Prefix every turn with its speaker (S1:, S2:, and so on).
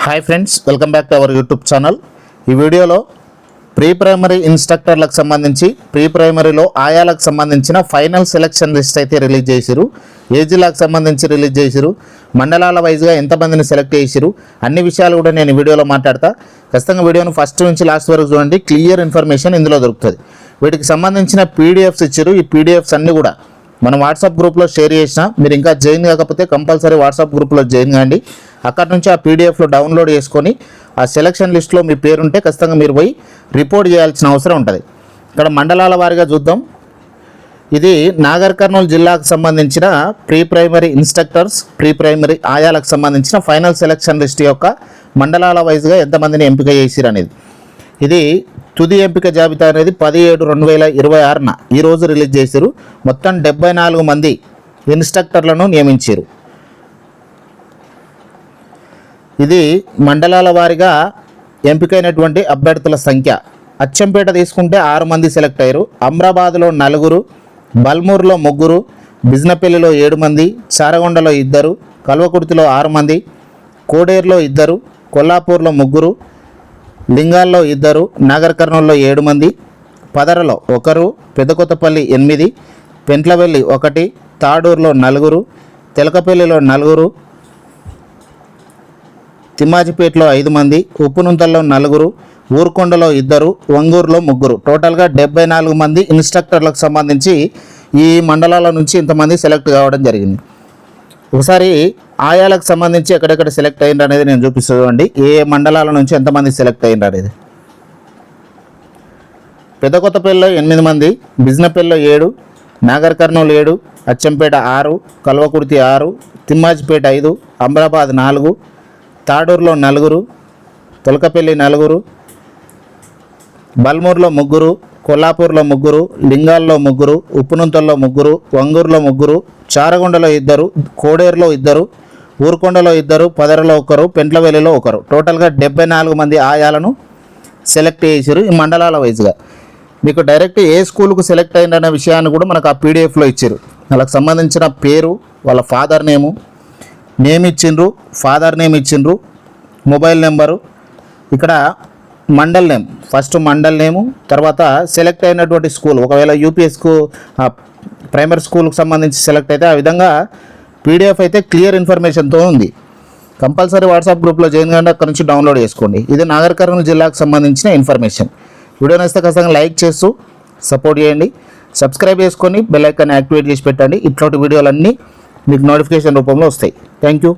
S1: Hi friends, welcome back to our YouTube channel. ఈ వీడియోలో pre primary ఇన్స్ట్రక్టర్లకు సంబంధించి pre ప్రైమరీలో ఆయాలకు సంబంధించిన ఫైనల్ సెలక్షన్ లిస్ట్ అయితే రిలీజ్ చేసిరు. ఏ జిల్లాకు సంబంధించి రిలీజ్ చేసిరు, మండలాల వైజ్గా ఎంతమందిని సెలెక్ట్ చేసిరు, అన్ని విషయాలు కూడా నేను ఈ వీడియోలో మాట్లాడతా. ఖచ్చితంగా వీడియోను ఫస్ట్ నుంచి లాస్ట్ వరకు చూడండి. క్లియర్ ఇన్ఫర్మేషన్ ఇందులో దొరుకుతుంది. వీటికి సంబంధించిన పీడిఎఫ్స్ ఇచ్చారు. ఈ పీడిఎఫ్స్ అన్నీ కూడా మనం వాట్సాప్ గ్రూప్లో షేర్ చేసిన, మీరు ఇంకా జాయిన్ కాకపోతే కంపల్సరీ వాట్సాప్ గ్రూప్లో జాయిన్ కాండి. అక్కడ నుంచి ఆ పీడిఎఫ్లో డౌన్లోడ్ చేసుకొని ఆ సెలక్షన్ లిస్ట్లో మీ పేరుంటే ఖచ్చితంగా మీరు పోయి రిపోర్ట్ చేయాల్సిన అవసరం ఉంటుంది. ఇక్కడ మండలాల వారీగా చూద్దాం. ఇది నాగర్ కర్నూలు జిల్లాకు సంబంధించిన pre primary instructors, pre primary ఆయాలకు సంబంధించిన ఫైనల్ సెలక్షన్ లిస్ట్ యొక్క మండలాల వైజ్గా ఎంతమందిని ఎంపిక చేసిరు అనేది. ఇది తుది ఎంపిక జాబితా అనేది 17/2026న ఈరోజు రిలీజ్ చేశారు. మొత్తం 74 మంది ఇన్స్ట్రక్టర్లను నియమించారు. ఇది మండలాల వారీగా ఎంపికైనటువంటి అభ్యర్థుల సంఖ్య. అచ్చంపేట తీసుకుంటే 6 మంది సెలెక్ట్ అయ్యారు. అమ్రాబాద్లో 4, బల్మూరులో 3, బిజినపల్లిలో 7 మంది, చారగొండలో 2, కల్వకుర్తిలో 6 మంది, కోడేరులో 2, కొల్లాపూర్లో 3, లింగాల్లో 2, నాగర్ కర్నూలులో 7 మంది, పదరలో 1, పెద్దకొత్తపల్లి 8, పెంట్లవెల్లి 1, తాడూరులో 4, తెలకపల్లిలో 4, తిమ్మాజిపేటలో 5 మంది, ఉప్పునుంతల్లో 4, ఊరుకొండలో 2, వంగూరులో 3. టోటల్గా 74 మంది ఇన్స్ట్రక్టర్లకు సంబంధించి ఈ మండలాల నుంచి ఇంతమంది సెలెక్ట్ కావడం జరిగింది. ఒకసారి ఆయాలకు సంబంధించి ఎక్కడెక్కడ సెలెక్ట్ అయ్యింది అనేది నేను చూపిస్తానండి. ఏ మండలాల నుంచి ఎంతమంది సెలెక్ట్ అయ్యింది అనేది. పెద్దకొత్తపల్లిలో 8 మంది, బిజినపల్లిలో 7, నాగర్ కర్నూలు 7, అచ్చంపేట 6, కల్వకుర్తి 6, తిమ్మాజిపేట 5, అమ్రాబాద్ 4, తాడూరులో 4, తొలకపల్లి 4, బల్మూరులో 3, కొల్లాపూర్లో 3, లింగాల్లో 3, ఉప్పునుంతల్లో 3, వంగూరులో 3, చారగొండలో 2, కోడేరులో 2, ఊరుకొండలో 2, పదరలో 1, పెంట్లవెల్లిలో 1. టోటల్గా 74 మంది ఆయాలను సెలెక్ట్ చేశారు ఈ మండలాల వైజ్గా. మీకు డైరెక్ట్ ఏ స్కూల్కు సెలెక్ట్ అయిందనే విషయాన్ని కూడా మనకు ఆ పీడిఎఫ్లో ఇచ్చారు. వాళ్ళకి సంబంధించిన పేరు, వాళ్ళ ఫాదర్ నేమ్ ఇచ్చిండ్రు, ఫాదర్ నేమ్ ఇచ్చిండ్రు, మొబైల్ నెంబరు, ఇక్కడ మండల్ నేమ్, ఫస్ట్ మండల్ నేము, తర్వాత సెలెక్ట్ అయినటువంటి స్కూల్. ఒకవేళ యూపీఎస్కు ప్రైమరీ స్కూల్కి సంబంధించి సెలెక్ట్ అయితే ఆ విధంగా పీడిఎఫ్ అయితే క్లియర్ ఇన్ఫర్మేషన్తో ఉంది. కంపల్సరీ వాట్సాప్ గ్రూప్లో జాయిన్ కాండి, అక్కడ నుంచి డౌన్లోడ్ చేసుకోండి. ఇది నాగర్ కర్నూలు జిల్లాకు సంబంధించిన ఇన్ఫర్మేషన్. వీడియో నచ్చితే ఖచ్చితంగా లైక్ చేస్తూ సపోర్ట్ చేయండి. సబ్స్క్రైబ్ చేసుకొని బెల్ ఐకాన్ యాక్టివేట్ చేసి పెట్టండి. ఇట్లాంటి వీడియోలన్నీ మీకు నోటిఫికేషన్ రూపంలో వస్తాయి. Thank you.